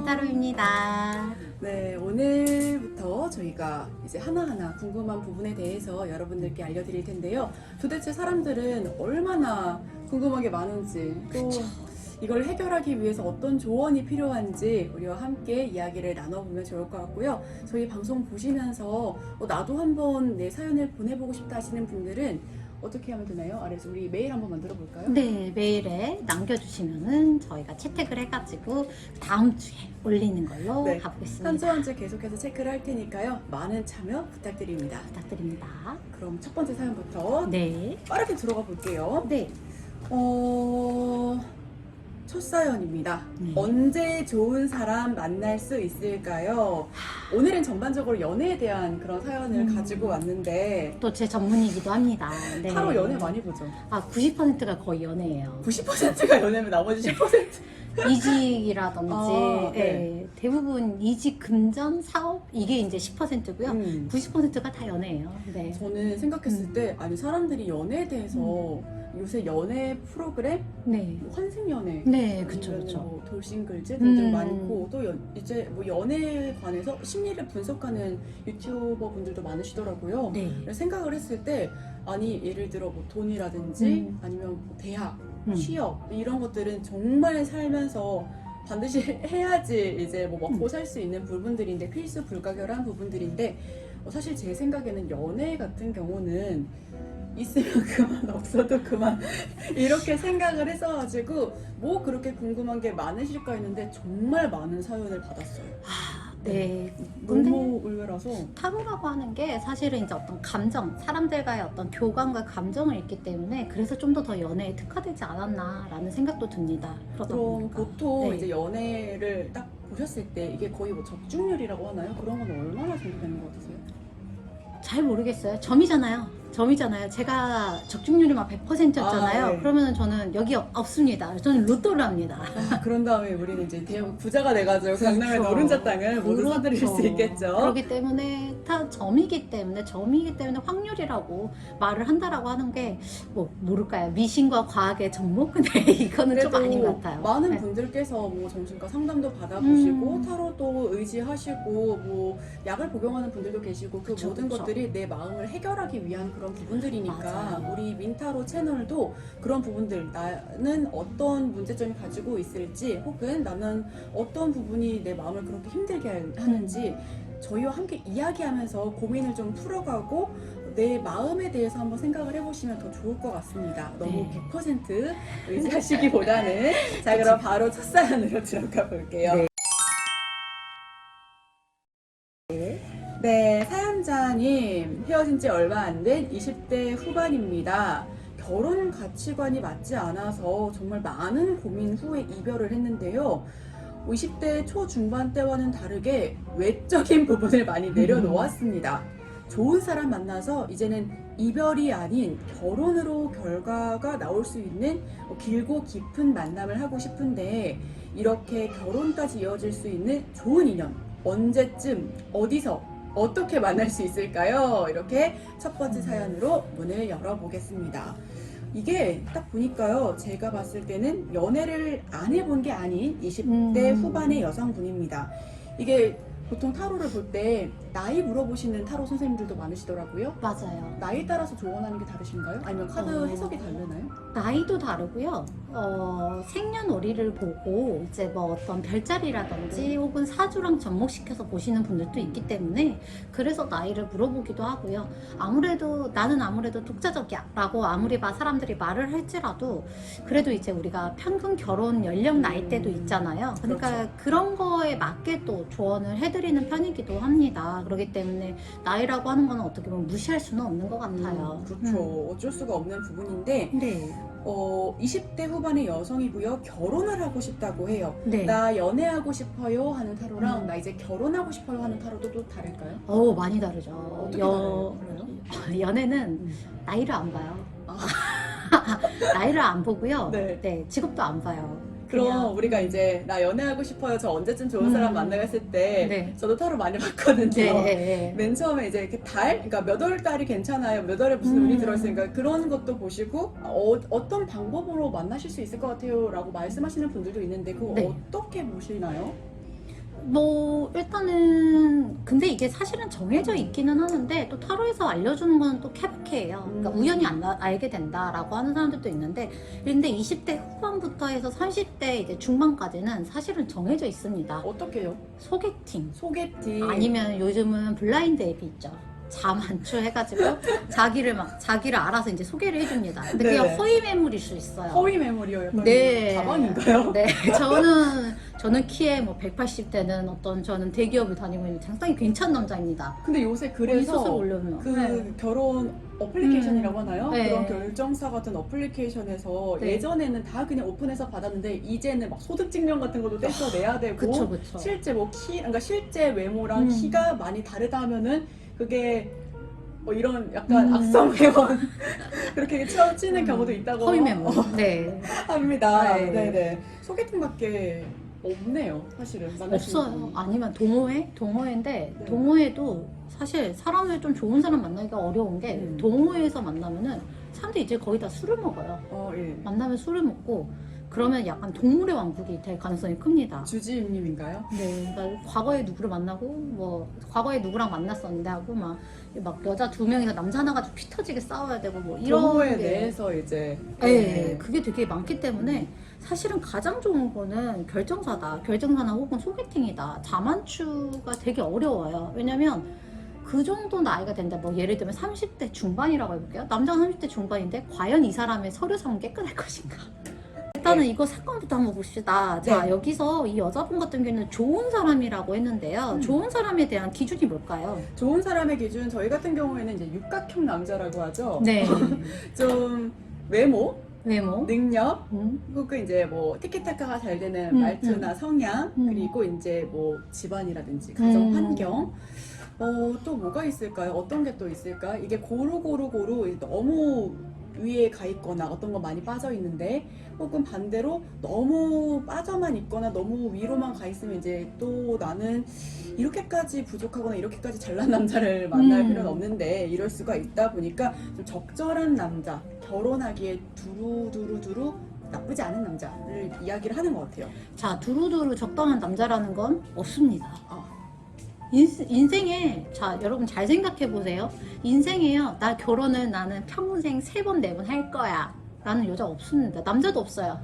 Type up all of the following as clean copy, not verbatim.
민타로입니다. 네, 오늘부터 저희가 이제 하나하나 궁금한 부분에 대해서 여러분들께 알려드릴 텐데요. 도대체 사람들은 얼마나 궁금한 게 많은지, 또 이걸 해결하기 위해서 어떤 조언이 필요한지 우리와 함께 이야기를 나눠보면 좋을 것 같고요. 저희 방송 보시면서 나도 한번 내 사연을 보내보고 싶다 하시는 분들은 어떻게 하면 되나요? 아래서 우리 메일 한번 만들어 볼까요? 네, 메일에 남겨주시면은 저희가 채택을 해가지고 다음 주에 올리는 걸로 네, 가보겠습니다. 한 주 한 주 계속해서 체크를 할 테니까요. 많은 참여 부탁드립니다. 부탁드립니다. 그럼 첫 번째 사연부터 네, 빠르게 들어가 볼게요. 네. 첫 사연입니다. 네. 언제 좋은 사람 만날 수 있을까요? 오늘은 전반적으로 연애에 대한 그런 사연을 가지고 왔는데 또 제 전문이기도 합니다. 네. 타로 연애 많이 보죠? 90%가 거의 연애예요. 90%가 연애면 나머지 10%? 이직이라든지 네. 예, 대부분 이직 금전 사업 이게 이제 10%고요. 90%가 다 연애예요. 네. 저는 생각했을 때 아니 사람들이 연애에 대해서 요새 연애 프로그램 네. 환승연애 네, 그쵸, 아니면 그쵸. 뭐 돌싱글즈 등등 음. 많고 또 이제 뭐 연애에 관해서 심리를 분석하는 유튜버 분들도 많으시더라고요. 네. 그래서 생각을 했을 때 아니 예를 들어 뭐 돈이라든지 아니면 뭐 대학, 취업 이런 것들은 정말 살면서 반드시 해야지 이제 뭐 먹고 살 수 있는 부분들인데 필수 불가결한 부분들인데 사실 제 생각에는 연애 같은 경우는 있으면 그만 없어도 그만 이렇게 생각을 했어가지고 뭐 그렇게 궁금한 게 많으실까 했는데 정말 많은 사연을 받았어요. 네. 근데 너무 의외라서 타로라고 하는 게 사실은 이제 어떤 감정, 사람들과의 어떤 교감과 감정을 읽기 때문에 그래서 좀 더 연애에 특화되지 않았나라는 생각도 듭니다. 그러다 그럼 보니까. 보통 네. 이제 연애를 딱 보셨을 때 이게 거의 뭐 적중률이라고 하나요? 그런 건 얼마나 정도 되는 것 같으세요? 잘 모르겠어요. 점이잖아요. 제가 적중률이 막 100%였잖아요. 아, 네. 그러면 저는 여기 없습니다. 저는 로또를 합니다. 그런 다음에 우리는 이제 대형 부자가 돼가지고 강남의 그렇죠. 노른자 땅을 모두 그렇죠. 사들일 수 있겠죠. 그렇기 때문에 다 점이기 때문에 확률이라고 말을 한다라고 하는 게 뭐 모를까요? 미신과 과학의 접목? 네, 이거는 좀 아닌 것 같아요. 많은 네. 분들께서 뭐 정신과 상담도 받아보시고 음. 타로도 의지하시고 뭐 약을 복용하는 분들도 계시고 그 그쵸, 모든 그쵸. 것들이 내 마음을 해결하기 위한 그런 부분들이니까 맞아요. 우리 민타로 채널도 그런 부분들 나는 어떤 문제점이 가지고 있을지 혹은 나는 어떤 부분이 내 마음을 그렇게 힘들게 하는지 저희와 함께 이야기하면서 고민을 좀 풀어가고 내 마음에 대해서 한번 생각을 해보시면 더 좋을 것 같습니다. 너무 네. 100% 의지하시기보다는 자 그럼 바로 첫 사연으로 들어가 볼게요. 네, 사연자님 헤어진 지 얼마 안 된 20대 후반입니다. 결혼 가치관이 맞지 않아서 정말 많은 고민 후에 이별을 했는데요. 20대 초중반 때와는 다르게 외적인 부분을 많이 내려놓았습니다. 좋은 사람 만나서 이제는 이별이 아닌 결혼으로 결과가 나올 수 있는 길고 깊은 만남을 하고 싶은데 이렇게 결혼까지 이어질 수 있는 좋은 인연 언제쯤 어디서 어떻게 만날 수 있을까요? 이렇게 첫 번째 사연으로 문을 열어보겠습니다. 이게 딱 보니까요, 제가 봤을 때는 연애를 안 해본 게 아닌 20대 후반의 여성분입니다. 이게 보통 타로를 볼 때 나이 물어보시는 타로 선생님들도 많으시더라고요. 맞아요. 나이 따라서 조언하는 게 다르신가요? 아니면 카드 해석이 다르나요? 나이도 다르고요. 생년월일을 보고 이제 뭐 어떤 별자리라든지 혹은 사주랑 접목시켜서 보시는 분들도 있기 때문에 그래서 나이를 물어보기도 하고요. 나는 아무래도 독자적이야라고 아무리 사람들이 말을 할지라도 그래도 이제 우리가 평균 결혼 연령 나이대도 있잖아요. 그러니까 그렇죠. 그런 거에 맞게 또 조언을 해드리는 편이기도 합니다. 그렇기 때문에 나이라고 하는 거는 어떻게 보면 무시할 수는 없는 것 같아요. 그렇죠. 어쩔 수가 없는 부분인데 네. 20대 후반의 여성이고요. 결혼을 하고 싶다고 해요. 네. 나 연애하고 싶어요 하는 타로랑 나 이제 결혼하고 싶어요 하는 타로도 또 다를까요? 많이 다르죠. 어떻게 달라요? 연애는 나이를 안 봐요. 나이를 안 보고요. 네. 직업도 안 봐요. 그럼 그냥 우리가 이제 나 연애하고 싶어요. 저 언제쯤 좋은 사람 만나고 했을 때 네. 저도 타로 많이 봤거든요. 네. 맨 처음에 이제 이렇게 그러니까 몇 월 달이 괜찮아요. 몇 월에 무슨 운이 들어있으니까 그런 것도 보시고 어떤 방법으로 만나실 수 있을 것 같아요 라고 말씀하시는 분들도 있는데 그거 네. 어떻게 보시나요? 뭐 일단은 근데 이게 사실은 정해져 있기는 하는데 또 타로에서 알려주는 건 또 케바케예요. 그러니까 우연히 알게 된다라고 하는 사람들도 있는데 근데 20대 후반부터 해서 30대 이제 중반까지는 사실은 정해져 있습니다. 어떻게요? 소개팅 소개팅. 아니면 요즘은 블라인드 앱이 있죠. 자만추 해가지고 자기를 알아서 이제 소개를 해줍니다. 근데 그게 네네. 허위 매물일 수 있어요. 허위 메모리요. 약간 네. 가방인가요? 네, 저는 키에 뭐 180 되는 저는 대기업을 다니고 있는 상당히 괜찮은 남자입니다. 근데 요새 스스로 그래서 올려면. 그 네. 결혼 어플리케이션이라고 하나요? 네. 그런 결정사 같은 어플리케이션에서 네. 예전에는 다 그냥 오픈해서 받았는데 이제는 막 소득증명 같은 것도 떼서 내야 되고 그쵸. 실제 뭐 그러니까 실제 외모랑 키가 많이 다르다 하면은 그게 뭐 이런 약간 악성 회원 그렇게 치는 경우도 있다고 허위 매물. 네. 합니다. 네. 네네. 소개팅밖에 없네요, 사실은. 만날 수 있는 없어요. 분이. 아니면 동호회인데 네. 동호회도 사실 사람을 좀 좋은 사람 만나기가 어려운 게 동호회에서 만나면은 사람들이 이제 거의 다 술을 먹어요. 예. 만나면 술을 먹고 그러면 약간 동물의 왕국이 될 가능성이 큽니다. 주지임님인가요? 네, 그러니까 과거에 누구를 만나고 뭐 과거에 누구랑 만났었는데 하고 막 여자 두 명이서 남자 하나 가지고 피 터지게 싸워야 되고 뭐 이런 동호회 게 내에서 이제 네, 그게 되게 많기 때문에 사실은 가장 좋은 거는 결정사나 혹은 소개팅이다. 자만추가 되게 어려워요. 왜냐면 그 정도 나이가 된다. 뭐 예를 들면 30대 중반이라고 해볼게요. 남자가 30대 중반인데 과연 이 사람의 서류상은 깨끗할 것인가? 일단은 이거 사건부터 한번 봅시다. 자, 네. 여기서 이 여자분 같은 경우는 좋은 사람이라고 했는데요. 좋은 사람에 대한 기준이 뭘까요? 좋은 사람의 기준 저희 같은 경우에는 이제 육각형 남자라고 하죠. 네. 좀 외모, 외모. 능력, 음. 혹은 이제 뭐 티키타카가 잘 되는 음, 말투나 성향, 그리고 이제 뭐 집안이라든지 가정 환경. 또 뭐가 있을까요? 어떤 게 또 있을까? 이게 고루 너무 위에 가 있거나 어떤 거 많이 빠져 있는데 혹은 반대로 너무 빠져만 있거나 너무 위로만 가 있으면 이제 또 나는 이렇게까지 부족하거나 이렇게까지 잘난 남자를 만날 필요는 없는데 이럴 수가 있다 보니까 좀 적절한 남자, 결혼하기에 두루두루 나쁘지 않은 남자를 이야기를 하는 것 같아요. 자, 두루두루 적당한 남자라는 건 없습니다. 아. 인생에, 자, 여러분 잘 생각해 보세요. 인생에요, 나 결혼을 나는 평생 3번, 4번 할 거야. 라는 여자 없습니다. 남자도 없어요.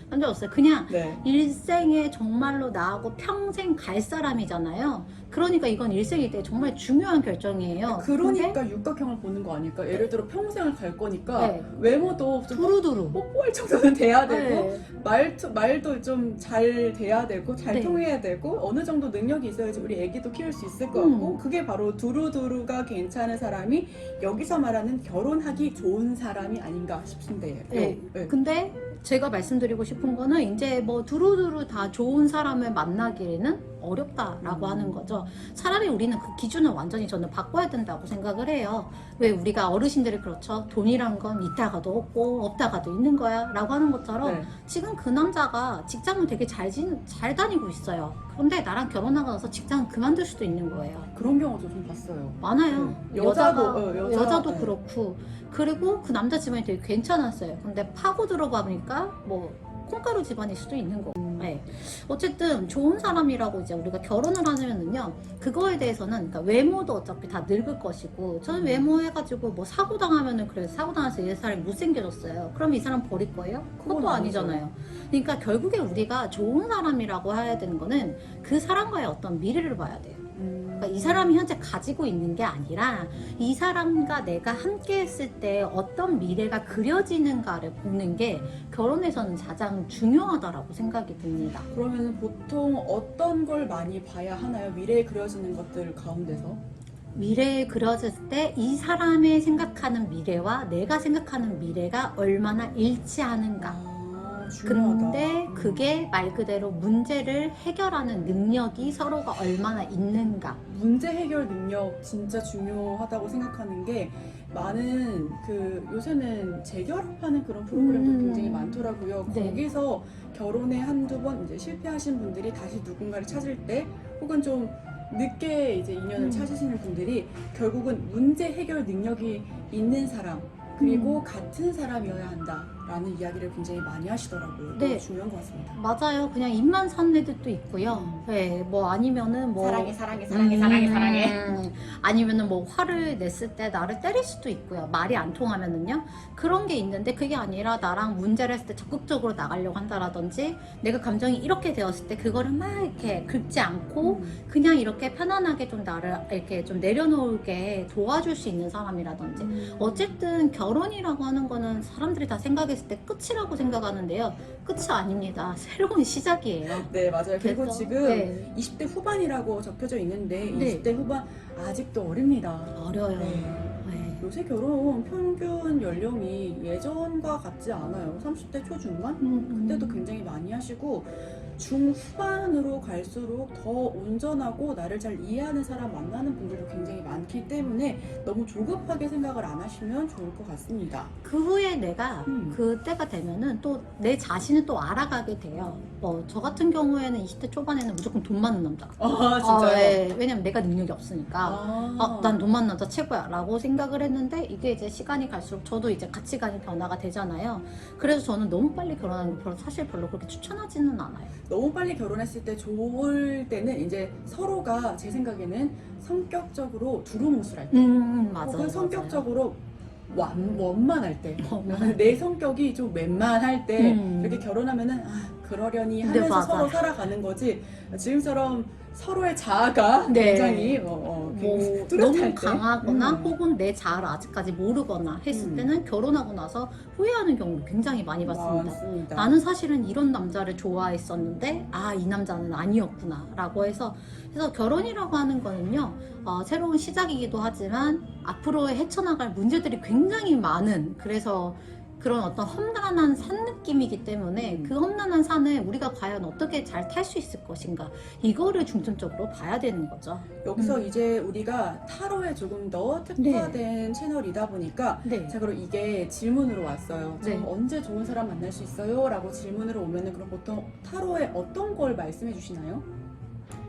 남자 없어요. 그냥 네. 일생에 정말로 나하고 평생 갈 사람이잖아요. 그러니까 이건 일생일 때 정말 중요한 결정이에요. 그러니까 육각형을 보는 거 아닐까? 예를 들어 평생을 갈 거니까 네. 외모도 좀 두루두루. 뽀뽀할 정도는 돼야 되고 네. 말도 좀 잘 돼야 되고 잘 네. 통해야 되고 어느 정도 능력이 있어야지 우리 애기도 키울 수 있을 것 같고 그게 바로 두루두루가 괜찮은 사람이 여기서 말하는 결혼하기 좋은 사람이 아닌가 싶은데요. 네. 근데 제가 말씀드리고 싶은 거는 이제 뭐 두루두루 다 좋은 사람을 만나기에는 어렵다라고 하는 거죠. 차라리 우리는 그 기준을 완전히 저는 바꿔야 된다고 생각을 해요. 왜 우리가 어르신들이 그렇죠. 돈이란 건 있다가도 없고 없다가도 있는 거야 라고 하는 것처럼 네. 지금 그 남자가 직장을 되게 잘 다니고 있어요. 그런데 나랑 결혼하고 나서 직장을 그만둘 수도 있는 거예요. 그런 경우도 좀 봤어요. 많아요. 네. 여자도 네. 그렇고 그리고 그 남자 집안이 되게 괜찮았어요. 근데 파고 들어가 보니까 뭐 콩가루 집안일 수도 있는 거고. 네. 어쨌든 좋은 사람이라고 이제 우리가 결혼을 하면은요, 그거에 대해서는 그러니까 외모도 어차피 다 늙을 것이고, 저는 외모 해가지고 뭐 사고 당하면은 그래 사고 당해서 이 사람이 못생겨졌어요. 그럼 이 사람 버릴 거예요? 그것도 그건 아니죠. 아니잖아요. 그러니까 결국에 우리가 좋은 사람이라고 해야 되는 거는 그 사람과의 어떤 미래를 봐야 돼요. 그러니까 이 사람이 현재 가지고 있는 게 아니라 이 사람과 내가 함께 했을 때 어떤 미래가 그려지는가를 보는 게 결혼에서는 가장 중요하다라고 생각이 듭니다. 그러면 보통 어떤 걸 많이 봐야 하나요? 미래에 그려지는 것들 가운데서? 미래에 그려졌을 때 이 사람의 생각하는 미래와 내가 생각하는 미래가 얼마나 일치하는가. 중요하다. 근데 그게 말 그대로 문제를 해결하는 능력이 서로가 얼마나 있는가. 문제 해결 능력 진짜 중요하다고 생각하는 게 많은 요새는 재결합하는 그런 프로그램도 굉장히 많더라고요. 네. 거기서 결혼에 한두 번 이제 실패하신 분들이 다시 누군가를 찾을 때 혹은 좀 늦게 이제 인연을 찾으시는 분들이 결국은 문제 해결 능력이 있는 사람 그리고 같은 사람이어야 한다. 라는 이야기를 굉장히 많이 하시더라고요. 네. 네. 중요한 것 같습니다. 맞아요. 그냥 입만 산 애들도 있고요. 네, 뭐 아니면은 뭐 사랑해, 사랑해, 사랑해, 사랑해, 사랑해. 아니면은 뭐 화를 냈을 때 나를 때릴 수도 있고요. 말이 안 통하면은요. 그런 게 있는데 그게 아니라 나랑 문제를 했을 때 적극적으로 나가려고 한다라든지 내가 감정이 이렇게 되었을 때 그거를 막 이렇게 긁지 않고 그냥 이렇게 편안하게 좀 나를 이렇게 좀 내려놓게 도와줄 수 있는 사람이라든지 어쨌든 결혼이라고 하는 거는 사람들이 다 생각했을 때 끝이라고 생각하는데요. 끝이 아닙니다. 새로운 시작이에요. 네, 맞아요. 그리고 그래서, 지금 네. 20대 후반이라고 적혀져 있는데 네. 20대 후반 아직도 어립니다. 어려요. 네. 네. 요새 결혼 평균 연령이 예전과 같지 않아요. 30대 초중반? 그때도 굉장히 많이 하시고 중후반으로 갈수록 더 온전하고 나를 잘 이해하는 사람 만나는 분들도 굉장히 많기 때문에 너무 조급하게 생각을 안 하시면 좋을 것 같습니다. 그 후에 내가 음. 그때가 되면은 또 내 자신을 또 알아가게 돼요. 뭐 저 같은 경우에는 20대 초반에는 무조건 돈 많은 남자. 아, 진짜요? 네. 왜냐면 내가 능력이 없으니까. 아, 난 돈 많은 남자 최고야 라고 생각을 했는데 이게 이제 시간이 갈수록 저도 이제 가치관이 변화가 되잖아요. 그래서 저는 너무 빨리 결혼하는 거 사실 별로 그렇게 추천하지는 않아요. 너무 빨리 결혼했을 때 좋을 때는 이제 서로가 제 생각에는 성격적으로 두루뭉술할 때 맞아요. 혹은 성격적으로 원만할 때 맞아요. 내 성격이 좀 웬만할 때 음. 이렇게 결혼하면은 그러려니 네, 하면서 맞아요. 서로 살아가는 거지 지금처럼 서로의 자아가 네. 굉장히 뭐 뚜렷할 너무 때. 강하거나 혹은 내 자아를 아직까지 모르거나 했을 때는 결혼하고 나서 후회하는 경우를 굉장히 많이 봤습니다. 맞습니다. 나는 사실은 이런 남자를 좋아했었는데 이 남자는 아니었구나 라고 해서 그래서 결혼이라고 하는 거는요 새로운 시작이기도 하지만 앞으로 헤쳐나갈 문제들이 굉장히 많은 그래서 그런 어떤 험난한 산 느낌이기 때문에 그 험난한 산을 우리가 과연 어떻게 잘 탈 수 있을 것인가 이거를 중점적으로 봐야 되는 거죠. 여기서 이제 우리가 타로에 조금 더 특화된 채널이다 보니까 네. 자, 그럼 이게 질문으로 왔어요. 저 네. 언제 좋은 사람 만날 수 있어요? 라고 질문으로 오면은 그럼 보통 타로에 어떤 걸 말씀해 주시나요?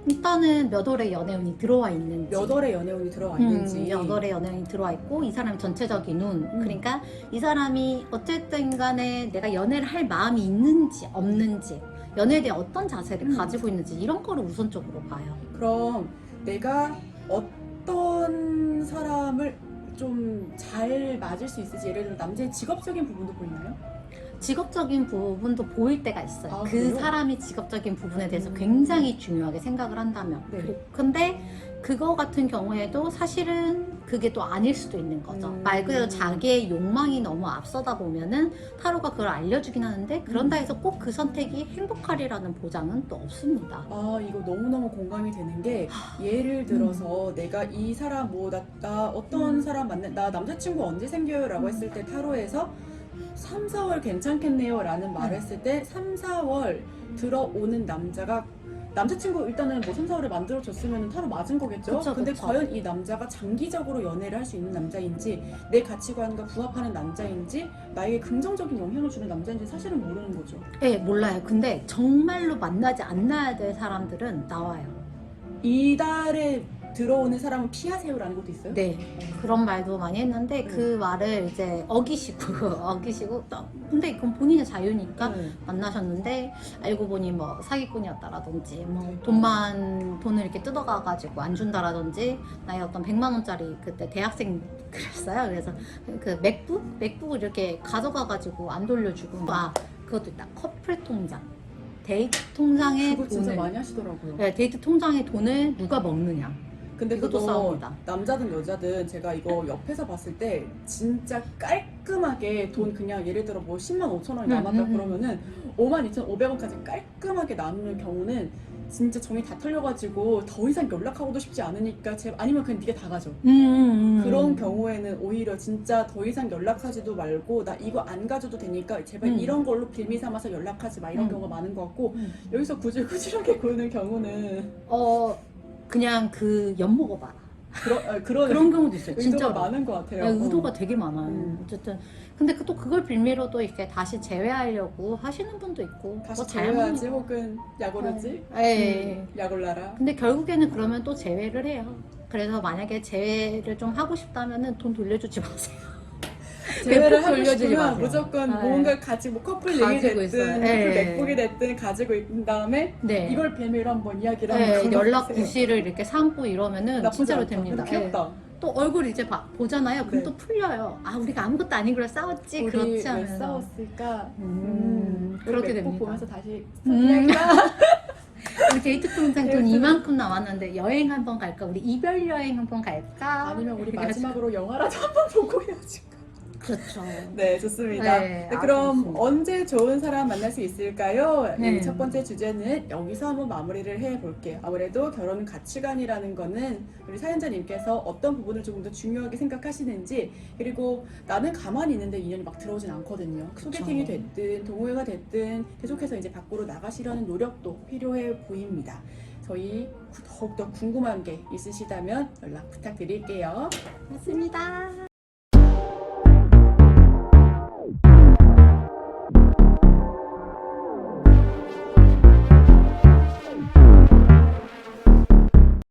일단은 몇 월에 연애운이 들어와 있는지 몇 월에 연애운이 들어와 있는지 몇 월에 연애운이 들어와 있고 이 사람의 전체적인 운 그러니까 이 사람이 어쨌든 간에 내가 연애를 할 마음이 있는지 없는지 연애에 대해 어떤 자세를 가지고 있는지 이런 거를 우선적으로 봐요. 그럼 내가 어떤 사람을 좀 잘 맞을 수 있을지 예를 들어 남자의 직업적인 부분도 보이나요? 직업적인 부분도 보일 때가 있어요. 그 그래요? 사람이 직업적인 부분에 대해서 굉장히 중요하게 생각을 한다면. 근데 그거 같은 경우에도 사실은 그게 또 아닐 수도 있는 거죠. 말 그대로 자기의 욕망이 너무 앞서다 보면은 타로가 그걸 알려주긴 하는데 그런다 해서 꼭 그 선택이 행복하리라는 보장은 또 없습니다. 이거 너무너무 공감이 되는 게 예를 들어서 내가 이 사람 나 어떤 사람 나 남자친구 언제 생겨요? 라고 했을 때 타로에서 3, 4월 괜찮겠네요 라는 말을 했을 때 3, 4월 들어오는 남자가 남자친구 일단은 뭐 3, 4월에 만들어줬으면 타로 맞은 거겠죠? 그쵸, 근데 그쵸. 과연 이 남자가 장기적으로 연애를 할 수 있는 남자인지 내 가치관과 부합하는 남자인지 나에게 긍정적인 영향을 주는 남자인지 사실은 모르는 거죠. 네, 몰라요. 근데 정말로 만나지 않아야 될 사람들은 나와요. 이달에 들어오는 사람은 피하세요라는 것도 있어요? 네, 그런 말도 많이 했는데 그 말을 이제 어기시고 근데 이건 본인의 자유니까 만나셨는데 알고 보니 뭐 사기꾼이었다라든지 뭐 돈을 이렇게 뜯어가가지고 안 준다라든지 나의 어떤 100만 원짜리 그때 대학생 그랬어요. 그래서 그 맥북을 이렇게 가져가가지고 안 돌려주고 그것도 있다. 커플 통장. 데이트 통장에 그거 진짜 돈을 많이 하시더라고요. 네, 데이트 통장에 돈을 누가 먹느냐. 근데 이것도 그거 싸웁니다. 남자든 여자든 제가 이거 옆에서 봤을 때 진짜 깔끔하게 돈 그냥 예를 들어 뭐 10만 5천 원이 남았다 그러면은 52,500원까지 깔끔하게 남는 경우는 진짜 정이 다 털려가지고 더 이상 연락하고도 싶지 않으니까 아니면 그냥 네가 다 가져. 그런 경우에는 오히려 진짜 더 이상 연락하지도 말고 나 이거 안 가져도 되니까 제발 이런 걸로 빌미 삼아서 연락하지 마 이런 경우가 많은 것 같고 여기서 구질구질하게 구는 경우는 그냥 그 엿먹어봐라. 그런 경우도 있어요. 의도가 진짜 많은 것 같아요. 네, 의도가 되게 많아요. 어쨌든 근데 또 그걸 빌미로도 이렇게 다시 제외하려고 하시는 분도 있고 다시 뭐 제외하지 혹은 약올르지? 네. 약올라라. 근데 결국에는 그러면 또 제외를 해요. 그래서 만약에 제외를 좀 하고 싶다면은 돈 돌려주지 마세요. 대회를 배꼽 하고 돌려주지 싶으면 마세요. 무조건 네. 뭔가 가지고 뭐 커플링이 가지고 됐든 있어요. 커플 네. 맥북이 됐든 가지고 있는 다음에 네. 이걸 배매로 한번 이야기를 한번 네, 연락 걸어보세요. 구실을 이렇게 삼고 이러면은 나쁘지 진짜로 않다. 됩니다. 근데 귀엽다. 예. 또 얼굴 이제 보잖아요. 그럼 네. 또 풀려요. 아, 우리가 아무것도 아닌 걸로 싸웠지. 우리 그렇지 왜 않아요. 싸웠을까? 그렇게 맥북 됩니다. 보면서 다시 음. 이야기가 우리 데이트 통장 돈 데이트. 이만큼 나왔는데 여행 한번 갈까? 우리 이별 여행 한번 갈까? 아니면 우리 그래가지고. 마지막으로 영화라도 한번 보고 헤어질까? 그렇죠. 네, 좋습니다. 네, 네, 아주 그럼 좋습니다. 언제 좋은 사람 만날 수 있을까요? 네. 이 첫 번째 주제는 여기서 한번 마무리를 해볼게요. 아무래도 결혼 가치관이라는 거는 우리 사연자님께서 어떤 부분을 조금 더 중요하게 생각하시는지, 그리고 나는 가만히 있는데 인연이 막 들어오진 않거든요. 그쵸. 소개팅이 됐든 동호회가 됐든 계속해서 이제 밖으로 나가시려는 노력도 필요해 보입니다. 저희 더욱더 궁금한 게 있으시다면 연락 부탁드릴게요. 맞습니다.